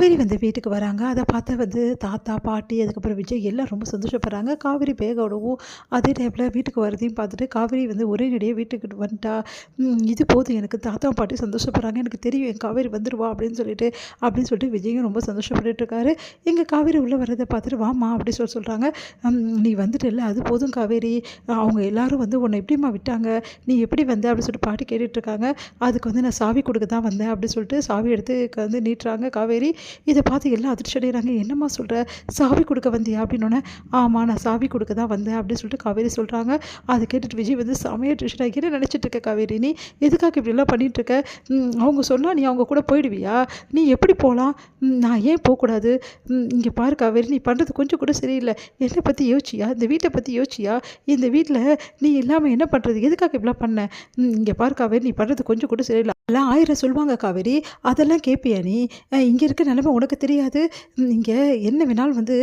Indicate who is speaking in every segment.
Speaker 1: காவேரி வந்து வீட்டுக்கு வராங்க. அத பார்த்து வந்து தாத்தா, பாட்டி அதுக்கப்புறம் விஜய் எல்லாம் ரொம்ப சந்தோஷப்படுறாங்க. காவேரி பேக விடவும், அதே டைம்ல வீட்டுக்கு வரதையும் பார்த்துட்டு காவேரி வந்து ஒரே நடியா வீட்டுக்கு வந்துட்டா. இது போதும் எனக்கு தாத்தாவும் பாட்டியும் சந்தோஷப்படுறாங்க. எனக்கு தெரியும் என் காவேரி வந்துருவா அப்படின்னு சொல்லிட்டு விஜயும் ரொம்ப சந்தோஷப்பட்டுட்டு இருக்காரு. எங்க காவேரி உள்ள வர்றத பார்த்துட்டு வாம்மா அப்படி சொல்றாங்க. நீ வந்துட்டல்ல அது போதும் காவேரி. அவங்க எல்லாரும் வந்து உன்னை எப்படிம்மா விட்டாங்க? நீ எப்படி வந்த? அப்படின்னு சொல்லிட்டு பாட்டி கேட்டுட்டு இருக்காங்க. அதுக்கு வந்து நான் சாவி கொடுக்க தான் வந்தேன் அப்படின்னு சொல்லிட்டு சாவி எடுத்து வந்து நீட்டுறாங்க காவேரி. இதை பார்த்து எல்லாம் அதிர்ச்சி அடைகிறாங்க. என்னம்மா சொல்கிற? சாவி கொடுக்க வந்தியா அப்படின்னோடனே, ஆமாம் நான் சாவி கொடுக்க தான் வந்தேன் அப்படின்னு சொல்லிட்டு காவேரி சொல்கிறாங்க. அதை கேட்டுட்டு விஜய் வந்து செமையாக டென்ஷன் ஆகி, என்ன நினச்சிட்டு இருக்க காவேரி நீ? எதுக்காக இப்படிலாம் பண்ணிகிட்ருக்க? அவங்க சொன்னால் நீ அவங்க கூட போயிடுவியா? நீ எப்படி போகலாம்? நான் ஏன் போகக்கூடாது? இங்கே பாரு காவேரி, நீ பண்ணுறது கொஞ்சம் கூட சரியில்லை. என்னை பற்றி யோசிச்சியா? இந்த வீட்டை பற்றி யோசிச்சியா? இந்த வீட்டில் நீ இல்லாமல் என்ன பண்ணுறது? எதுக்காக இப்படிலாம் பண்ண? இங்கே பாரு காவேரி, நீ பண்ணுறது கொஞ்சம் கூட சரியில்லை. எல்லாம் 1000 சொல்லுவாங்க காவேரி. அதெல்லாம் கேட்பியா நீ? இங்கே இருக்க நிலைமை உனக்கு தெரியாது. இங்கே என்ன வேணாலும் வந்து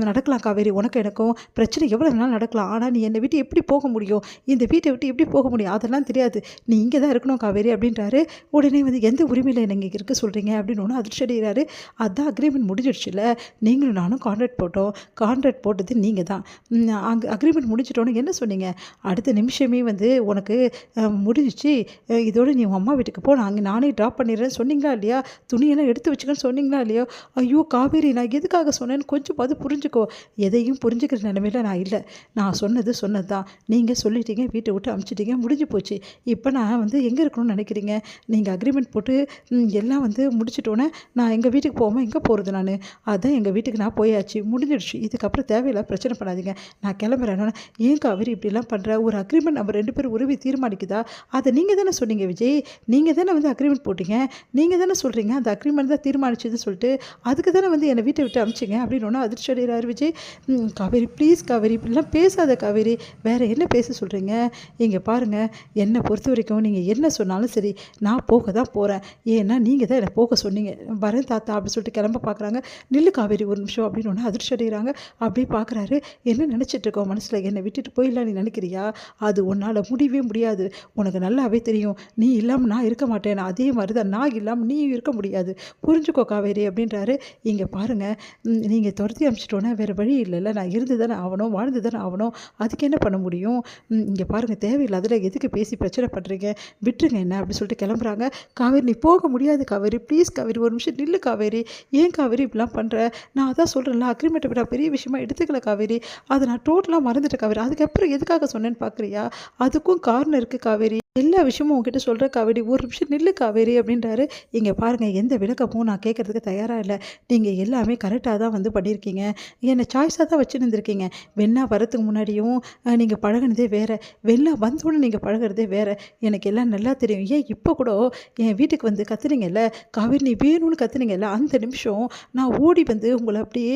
Speaker 1: நடக்கலாம் காவேரி. உனக்கும் எனக்கும் பிரச்சனை எவ்வளோ வேணாலும் நடக்கலாம். ஆனால் நீ என்னை விட்டு எப்படி போக முடியும்? இந்த வீட்டை விட்டு எப்படி போக முடியும்? அதெல்லாம் தெரியாது. நீ இங்கே தான் இருக்கணும் காவேரி அப்படின்றாரு. உடனே வந்து எந்த உரிமையில் என்னை இங்கே இருக்க சொல்கிறீங்க அப்படின்னு ஒன்று அதிர்ச்சி அடைகிறாரு. அதான் அக்ரிமெண்ட் முடிஞ்சிடுச்சுல. நீங்களும் நானும் கான்ட்ராக்ட் போட்டோம். கான்ட்ராக்ட் போட்டது நீங்கள் தான். அங்கே அக்ரிமெண்ட் முடிஞ்சிட்டோன்னு என்ன சொன்னீங்க? அடுத்த நிமிஷமே வந்து உனக்கு முடிஞ்சிச்சு. இதோடு நீ உங்கள் அம்மா வீட்டுக்கு போ, நானே ட்ராப் பண்ணிடுறேன்னு சொன்னீங்களா இல்லையா? துணியெல்லாம் எடுத்து வச்சுக்கன்னு சொன்னீங்களா இல்லையோ? ஐயோ காவேரி, நான் எதுக்காக சொன்னேன்னு கொஞ்சம் பார்த்து புரிஞ்சுக்கோ. எதையும் புரிஞ்சுக்கிற நிலைமையில நான் இல்லை. நான் சொன்னது தான். நீங்கள் சொல்லிட்டீங்க, வீட்டை விட்டு அமுச்சிட்டீங்க, முடிஞ்சு போச்சு. இப்போ நான் வந்து எங்கே இருக்கணும்னு நினைக்கிறீங்க? நீங்கள் அக்ரிமெண்ட் போட்டு எல்லாம் வந்து முடிச்சிட்டோன்னே நான் எங்கள் வீட்டுக்கு போகாமல் எங்கே போகிறது நான்? அதான் எங்கள் வீட்டுக்கு நான் போயாச்சு, முடிஞ்சிடுச்சு. இதுக்கப்புறம் தேவையில்லை பிரச்சனை பண்ணாதீங்க, நான் கிளம்புறேன்னு. ஏன் காவேரி இப்படிலாம் பண்ணுற? ஒரு அக்ரிமெண்ட் நம்ம 2 பேரும் உறவி தீர்மானிக்குதா? அதை நீங்கள் தானே சொன்னீங்க விஜய். நீங்கள் தானே வந்து அக்ரிமெண்ட் போட்டிங்க. நீங்கள் தானே சொல்கிறீங்க அந்த அக்ரிமெண்ட் தான் தீர்மானிச்சதுன்னு சொல்லிட்டு. அதுக்கு தானே வந்து என்னை வீட்டை விட்டு அனுப்பிச்சிங்க அப்படின்னு ஒன்று அதிர்ச்சி அடைகிறார் விஜய். காவேரி ப்ளீஸ் காவேரி, இப்படிலாம் பேசாத காவேரி. வேறு என்ன பேச சொல்கிறீங்க? இங்கே பாருங்கள், என்னை பொறுத்த வரைக்கும் நீங்கள் என்ன சொன்னாலும் சரி, நான் போக தான் போகிறேன். ஏன்னா நீங்கள் தான் என்னை போக சொன்னீங்க. வரேன் தாத்தா அப்படின்னு சொல்லிட்டு கிளம்ப பார்க்குறாங்க. நில்லு காவேரி ஒரு நிமிஷம் அப்படின்னு ஒன்று அதிர்ச்சி அடைகிறாங்க. அப்படியே பார்க்குறாரு. என்ன நினச்சிட்டு இருக்கோம் மனசில்? என்னை விட்டுட்டு போயிடலாம் நீ நினைக்கிறியா? அது உன்னால் முடியவே முடியாது. உனக்கு நல்லாவே தெரியும். நீ இல்லாமல் நான் இருக்க மாட்டேன். அதே மாதிரி தான் நான் இல்லாமல் நீயும் இருக்க முடியாது. புரிஞ்சுக்கோ காவேரி அப்படின்றாரு. இங்கே பாருங்கள், நீங்கள் துரத்தி அனுப்பிச்சிட்டோன்னா வேறு வழி இல்லைல்ல. நான் இருந்து தானே ஆகணும், வாழ்ந்து தானே ஆகணும். அதுக்கு என்ன பண்ண முடியும்? இங்கே பாருங்கள், தேவையில்லாதில் எதுக்கு பேசி பிரச்சனை பண்ணுறீங்க? விட்டுருங்க என்ன அப்படின்னு சொல்லிட்டு கிளம்புறாங்க. காவேரி, நீ போக முடியாது காவேரி, ப்ளீஸ் காவேரி ஒரு நிமிஷம் நில்லு காவேரி. ஏன் காவேரி இப்படிலாம் பண்ணுற? நான் அதான் சொல்கிறேன்ல, அக்ரிமெண்ட்டை விட பெரிய விஷயமா எடுத்துக்கல காவேரி. அதை நான் டோட்டலாக மறந்துட்டேன் காவேரி. அதுக்கப்புறம் எதுக்காக சொன்னேன்னு பார்க்குறியா? அதுக்கும் காரணம் இருக்குது காவேரி. எல்லா விஷயமும் உங்ககிட்ட சொல்கிற காவேரி, ஒரு நிமிஷம் நில்லு காவேரி அப்படின்றாரு. இங்கே பாருங்கள், எந்த விளக்கமும் நான் கேட்குறதுக்கு தயாராக இல்லை. நீங்கள் எல்லாமே கரெக்டாக தான் வந்து பண்ணியிருக்கீங்க. என்னை சாய்ஸாக தான் வச்சுருந்துருக்கீங்க. வெண்ணா வரத்துக்கு முன்னாடியும் நீங்கள் பழகினதே வேறு, வெள்ளா வந்தோடனே நீங்கள் பழகிறதே வேறு. எனக்கு எல்லாம் நல்லா தெரியும். ஏன் இப்போ கூட என் வீட்டுக்கு வந்து கத்துனீங்கல்ல காவேரி, நீ வேணும்னு கத்துனீங்கல்ல, அந்த நிமிஷம் நான் ஓடி வந்து உங்களை அப்படியே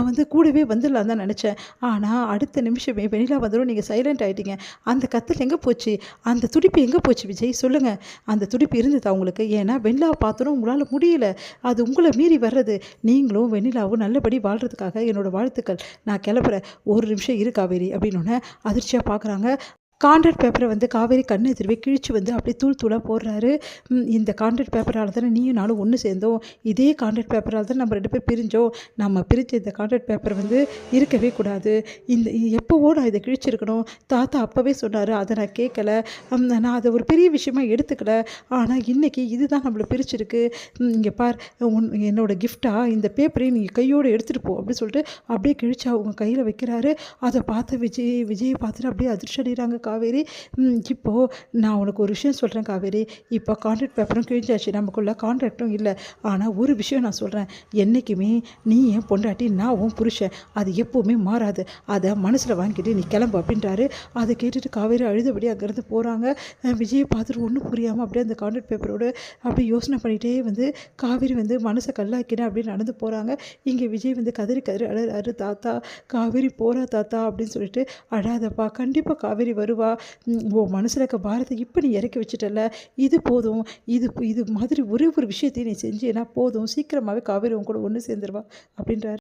Speaker 1: வந்து கூடவே வந்துடலாம் தான் நினச்சேன். ஆனால் அடுத்த நிமிஷமே வெளியில் வந்துடும் நீங்கள் சைலண்ட் ஆகிட்டீங்க. அந்த கத்தல் எங்கே போச்சு? அந்த துடிப்பு எங்கே போச்சு விஜய் சொல்லுங்கள்? அந்த துடிப்பு இருந்ததா உங்களுக்கு? ஏன்னா வெண்ணிலாவை பார்த்தோன்னு உங்களால் முடியல. அது உங்களை மீறி வர்றது. நீங்களும் வெண்ணிலாவும் நல்லபடி வாழ்கிறதுக்காக என்னோடய வாழ்த்துக்கள். நான் கிளம்புறேன், ஒரு நிமிஷம் இரு காவேரி அப்படின்னோடனே அதிர்ச்சியாக பார்க்குறாங்க. கான்ட்ராக்ட் பேப்பரை வந்து காவேரி கண்ணு எதிர்வே கிழிச்சு வந்து அப்படியே தூள் தூளாக போடுறாரு. இந்த கான்ட்ராக்ட் பேப்பரால் தானே நீயும் நானும் ஒன்று சேர்ந்தோம். இதே கான்ட்ராக்ட் பேப்பரால் தான் நம்ம 2 பேர் பிரிஞ்சோம். நம்ம பிரிஞ்ச இந்த கான்ட்ராக்ட் பேப்பர் வந்து இருக்கவே கூடாது. எப்போவோ நான் இதை கிழிச்சிருக்கணும். தாத்தா அப்போவே சொன்னார், அதை நான் கேட்கல. நான் அதை ஒரு பெரிய விஷயமா எடுத்துக்கல. ஆனால் இன்றைக்கி இதுதான் நம்மளை பிரிச்சிருக்கு. இங்கே பார், என்னோடய கிஃப்டாக இந்த பேப்பரையும் நீங்கள் கையோடு எடுத்துகிட்டு போ அப்படின்னு சொல்லிட்டு அப்படியே கிழிச்சு அவங்க கையில் வைக்கிறாரு. அதை பார்த்து விஜயை பார்த்துட்டு அப்படியே அதிர்ச்சி அடைகிறாங்க காவேரி. இப்போது நான் உனக்கு ஒரு விஷயம் சொல்கிறேன் காவேரி. இப்போ கான்ட்ராக்ட் பேப்பரும் கிழிஞ்சாச்சு, நமக்குள்ள கான்ட்ராக்டும் இல்லை. ஆனால் ஒரு விஷயம் நான் சொல்கிறேன், என்றைக்குமே நீ என் பொண்டாட்டி, நான் உன் புருஷன். அது எப்போவுமே மாறாது. அதை மனசில் வாங்கிட்டு நீ கிளம்பு அப்படின்றாரு. அதை கேட்டுட்டு காவேரி அழுதபடி அங்கேருந்து போகிறாங்க. விஜயை பார்த்துட்டு ஒன்றும் புரியாமல் அப்படியே அந்த கான்ட்ராக்ட் பேப்பரோடு அப்படியே யோசனை பண்ணிகிட்டே வந்து காவேரி வந்து மனசை கல்லாக்கினேன் அப்படின்னு நடந்து போகிறாங்க. இங்கே விஜய் வந்து கதறி அழறாரு. தாத்தா, காவேரி போகிறா தாத்தா அப்படின்னு சொல்லிட்டு. அழாதப்பா, கண்டிப்பாக காவேரி வருவா. உன் மனசில் இருக்க பாரத்தை இப்போ நீ இறக்கி வச்சுட்டல, இது போதும். இது மாதிரி ஒரு விஷயத்தையும் நீ செஞ்சேன்னா போதும், சீக்கிரமாகவே காவேரி உன் கூட ஒன்று சேர்ந்துருவா அப்படின்றாரு.